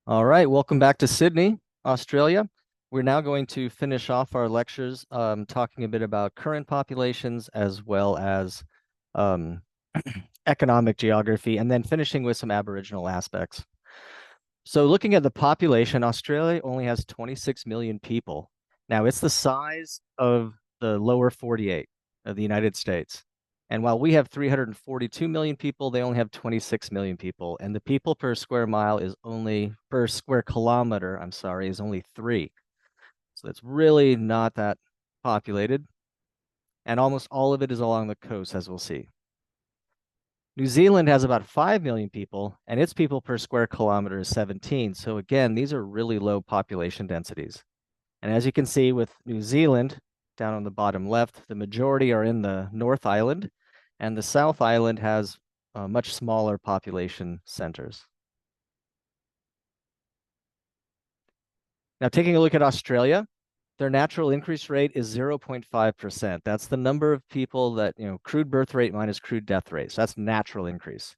All right, welcome back to Sydney, Australia. We're now going to finish off our lectures talking a bit about current populations as well as um, economic geography, and then finishing with some Aboriginal aspects. So looking at the population, Australia only has 26 million people. Now it's the size of the lower 48 of the United States. And while we have 342 million people, they only have 26 million people. And the people per square mile is only, per square kilometer, I'm sorry, is only 3. So it's really not that populated. And almost all of it is along the coast, as we'll see. New Zealand has about 5 million people, and its people per square kilometer is 17. So again, these are really low population densities. And as you can see with New Zealand, down on the bottom left, the majority are in the North Island, and the South Island has much smaller population centers. Now, taking a look at Australia, their natural increase rate is 0.5%. That's the number of people that, crude birth rate minus crude death rate. So that's natural increase.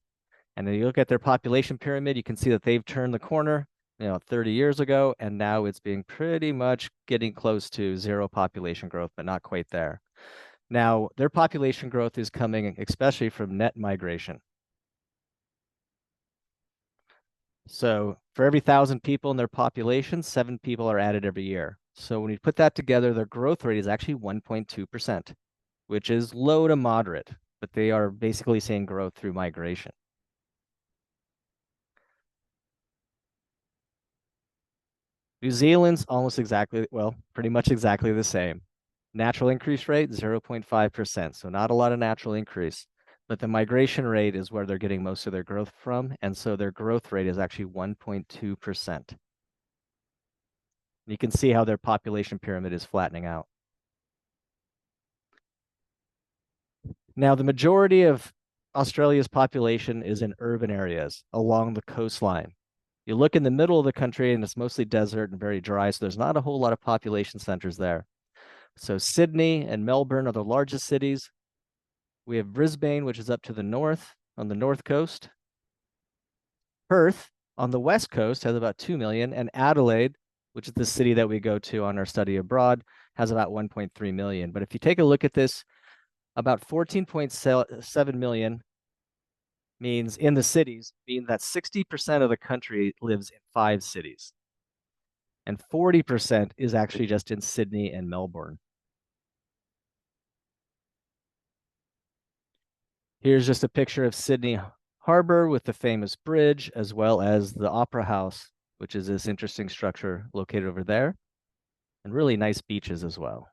And then you look at their population pyramid, you can see that they've turned the corner, 30 years ago, and now it's being pretty much getting close to zero population growth, but not quite there. Now, their population growth is coming especially from net migration. So for every 1,000 people in their population, 7 people are added every year. So when you put that together, their growth rate is actually 1.2%, which is low to moderate, but they are basically seeing growth through migration. New Zealand's almost exactly, well, pretty much exactly the same. Natural increase rate, 0.5%. So not a lot of natural increase, but the migration rate is where they're getting most of their growth from. And so their growth rate is actually 1.2%. You can see how their population pyramid is flattening out. Now, the majority of Australia's population is in urban areas along the coastline. You look in the middle of the country and it's mostly desert and very dry, so there's not a whole lot of population centers there. So Sydney and Melbourne are the largest cities. We have Brisbane, which is up to the north on the north coast. Perth on the west coast has about 2 million, and Adelaide, which is the city that we go to on our study abroad, has about 1.3 million. But if you take a look at this, about 14.7 million means in the cities, mean that 60% of the country lives in 5 cities. And 40% is actually just in Sydney and Melbourne. Here's just a picture of Sydney Harbor with the famous bridge, as well as the Opera House, which is this interesting structure located over there, and really nice beaches as well.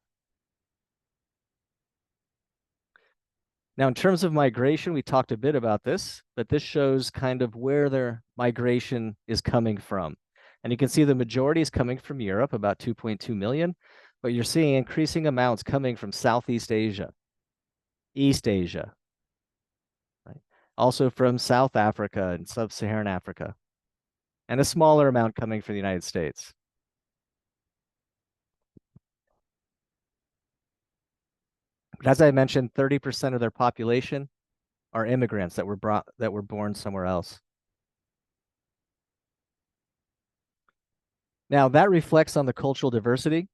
Now, in terms of migration, we talked a bit about this, but this shows kind of where their migration is coming from. And you can see the majority is coming from Europe, about 2.2 million, but you're seeing increasing amounts coming from Southeast Asia, East Asia, right? Also from South Africa and Sub-Saharan Africa, and a smaller amount coming from the United States. But as I mentioned, 30% of their population are immigrants that were born somewhere else. Now that reflects on the cultural diversity.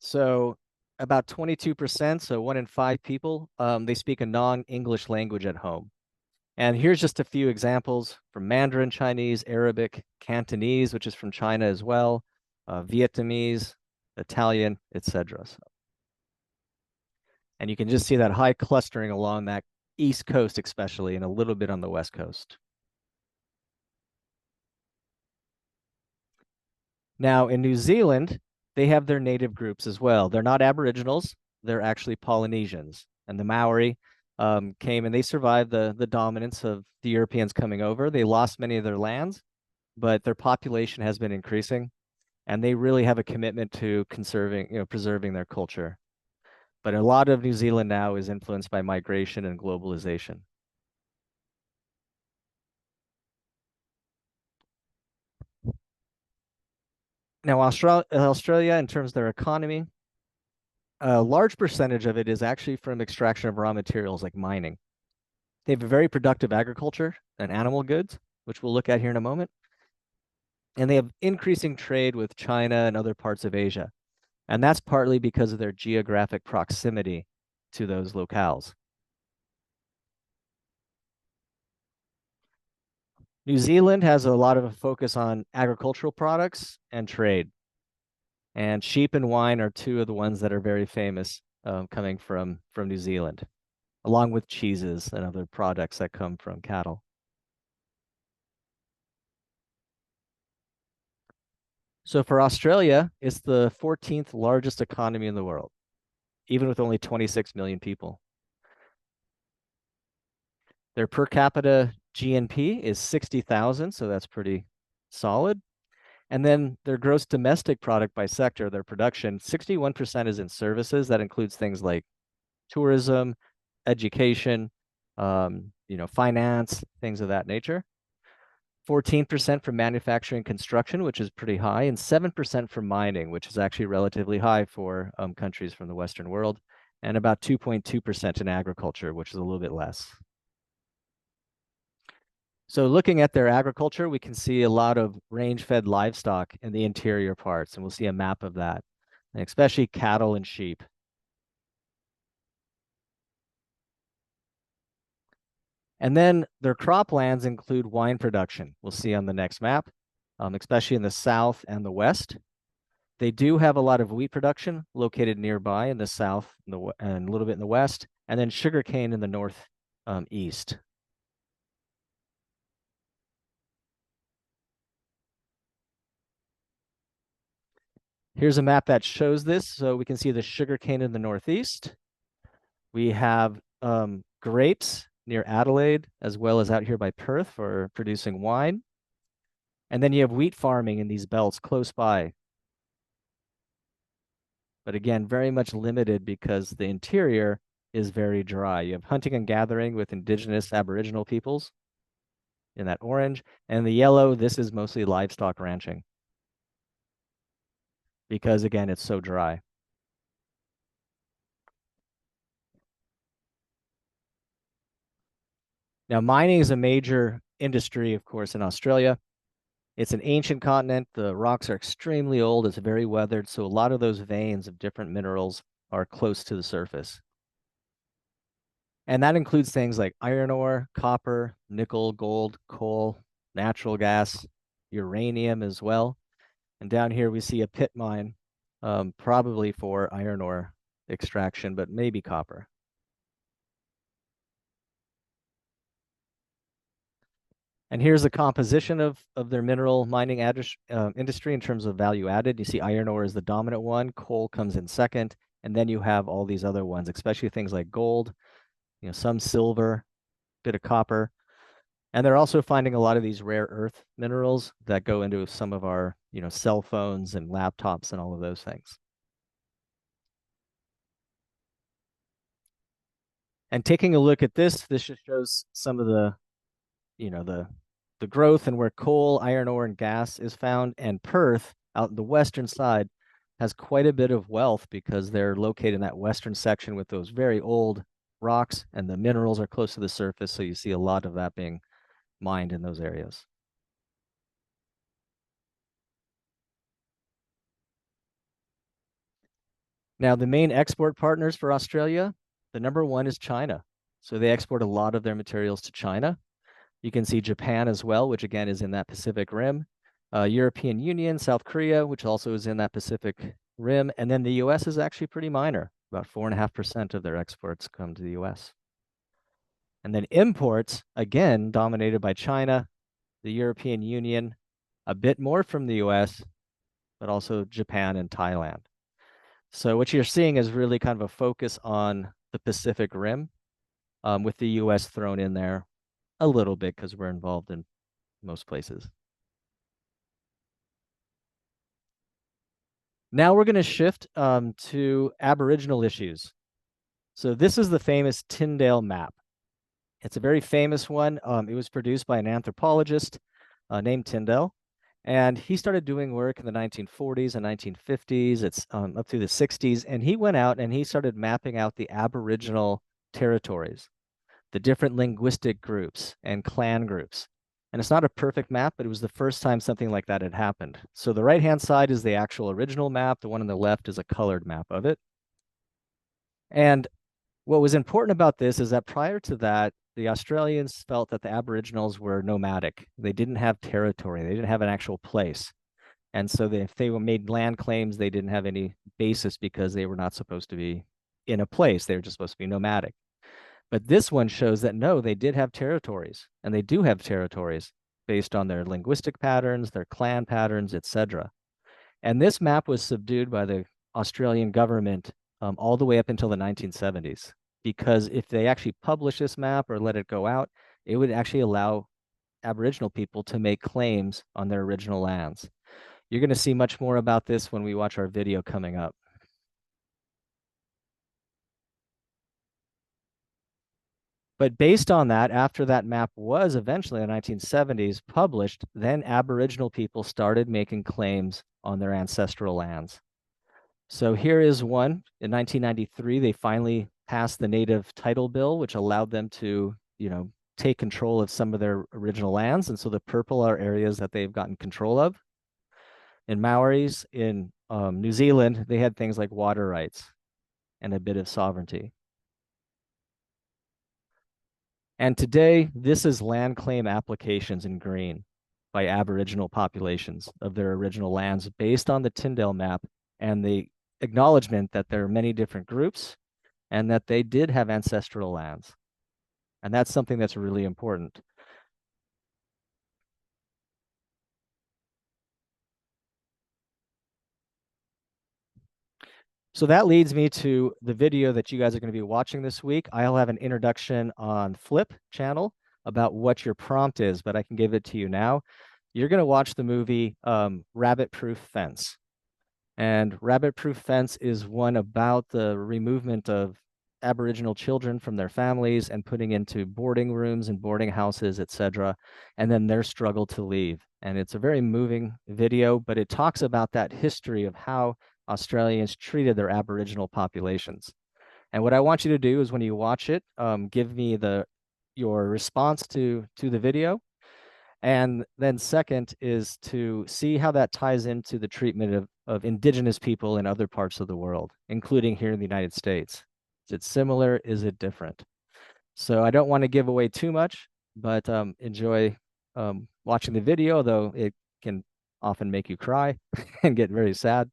So about 22%, so 1 in 5 people, they speak a non-English language at home. And here's just a few examples from Mandarin Chinese, Arabic, Cantonese, which is from China as well, Vietnamese, Italian, etc. And you can just see that high clustering along that East Coast, especially, and a little bit on the West Coast. Now, in New Zealand, they have their native groups as well. They're not Aboriginals, they're actually Polynesians. And the Maori came and they survived the dominance of the Europeans coming over. They lost many of their lands, but their population has been increasing, and they really have a commitment to preserving their culture. But a lot of New Zealand now is influenced by migration and globalization. Now, Australia, in terms of their economy, a large percentage of it is actually from extraction of raw materials like mining. They have a very productive agriculture and animal goods, which we'll look at here in a moment. And they have increasing trade with China and other parts of Asia. And that's partly because of their geographic proximity to those locales. New Zealand has a lot of a focus on agricultural products and trade. And sheep and wine are two of the ones that are very famous coming from New Zealand, along with cheeses and other products that come from cattle. So for Australia, it's the 14th largest economy in the world, even with only 26 million people. Their per capita GNP is 60,000, so that's pretty solid. And then their gross domestic product by sector, their production, 61% is in services. That includes things like tourism, education, finance, things of that nature. 14% from manufacturing construction, which is pretty high, and 7% from mining, which is actually relatively high for countries from the Western world, and about 2.2% in agriculture, which is a little bit less. So looking at their agriculture, we can see a lot of range-fed livestock in the interior parts, and we'll see a map of that, and especially cattle and sheep. And then their croplands include wine production. We'll see on the next map, especially in the south and the west. They do have a lot of wheat production located nearby in the south and a little bit in the west, and then sugarcane in the north east. Here's a map that shows this. So we can see the sugarcane in the northeast. We have grapes near Adelaide, as well as out here by Perth for producing wine. And then you have wheat farming in these belts close by. But again, very much limited because the interior is very dry. You have hunting and gathering with indigenous Aboriginal peoples in that orange. And the yellow, this is mostly livestock ranching because, again, it's so dry. Now, mining is a major industry, of course, in Australia. It's an ancient continent. The rocks are extremely old. It's very weathered. So a lot of those veins of different minerals are close to the surface. And that includes things like iron ore, copper, nickel, gold, coal, natural gas, uranium as well. And down here we see a pit mine, probably for iron ore extraction, but maybe copper. And here's the composition of their mineral mining industry in terms of value added. You see iron ore is the dominant one, coal comes in second, and then you have all these other ones, especially things like gold, some silver, bit of copper. And they're also finding a lot of these rare earth minerals that go into some of our, cell phones and laptops and all of those things. And taking a look at this just shows some of the, the growth and where coal, iron ore, and gas is found. And Perth, out in the western side, has quite a bit of wealth because they're located in that western section with those very old rocks, and the minerals are close to the surface. So you see a lot of that being mined in those areas. Now, the main export partners for Australia, the number one is China. So they export a lot of their materials to China. You can see Japan as well, which again is in that Pacific Rim. European Union, South Korea, which also is in that Pacific Rim. And then the US is actually pretty minor. About 4.5% of their exports come to the US. And then imports, again, dominated by China, the European Union, a bit more from the US, but also Japan and Thailand. So what you're seeing is really kind of a focus on the Pacific Rim, with the US thrown in there a little bit because we're involved in most places. Now we're going to shift to Aboriginal issues. So this is the famous Tyndale map. It's a very famous one. It was produced by an anthropologist named Tyndale, and he started doing work in the 1940s and 1950s. It's up through the 60s, and he went out and he started mapping out the Aboriginal territories, the different linguistic groups and clan groups. And it's not a perfect map, but it was the first time something like that had happened. So the right-hand side is the actual original map. The one on the left is a colored map of it. And what was important about this is that prior to that, the Australians felt that the Aboriginals were nomadic. They didn't have territory. They didn't have an actual place. And so if they were made land claims, they didn't have any basis because they were not supposed to be in a place. They were just supposed to be nomadic. But this one shows that no, they did have territories, and they do have territories based on their linguistic patterns, their clan patterns, etc. And this map was subdued by the Australian government all the way up until the 1970s, because if they actually publish this map or let it go out, it would actually allow Aboriginal people to make claims on their original lands. You're going to see much more about this when we watch our video coming up. But based on that, after that map was eventually in the 1970s published, then Aboriginal people started making claims on their ancestral lands. So here is one. In 1993, they finally passed the Native Title Bill, which allowed them to, take control of some of their original lands. And so the purple are areas that they've gotten control of. In Maoris, in New Zealand, they had things like water rights and a bit of sovereignty. And today, this is land claim applications in green by Aboriginal populations of their original lands based on the Tyndale map and the acknowledgement that there are many different groups and that they did have ancestral lands. And that's something that's really important. So that leads me to the video that you guys are going to be watching this week. I'll have an introduction on Flip channel about what your prompt is, but I can give it to you now. You're going to watch the movie Rabbit Proof Fence. And Rabbit Proof Fence is one about the removement of Aboriginal children from their families and putting into boarding rooms and boarding houses, etc., and then their struggle to leave. And it's a very moving video, but it talks about that history of how Australians treated their Aboriginal populations. And what I want you to do is when you watch it, give me your response to the video. And then second is to see how that ties into the treatment of indigenous people in other parts of the world, including here in the United States. Is it similar? Is it different? So I don't want to give away too much, but enjoy watching the video, though it can often make you cry and get very sad.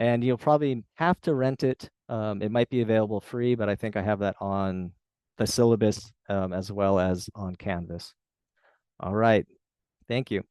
And you'll probably have to rent it. It might be available free, but I think I have that on the syllabus as well as on Canvas. All right. Thank you.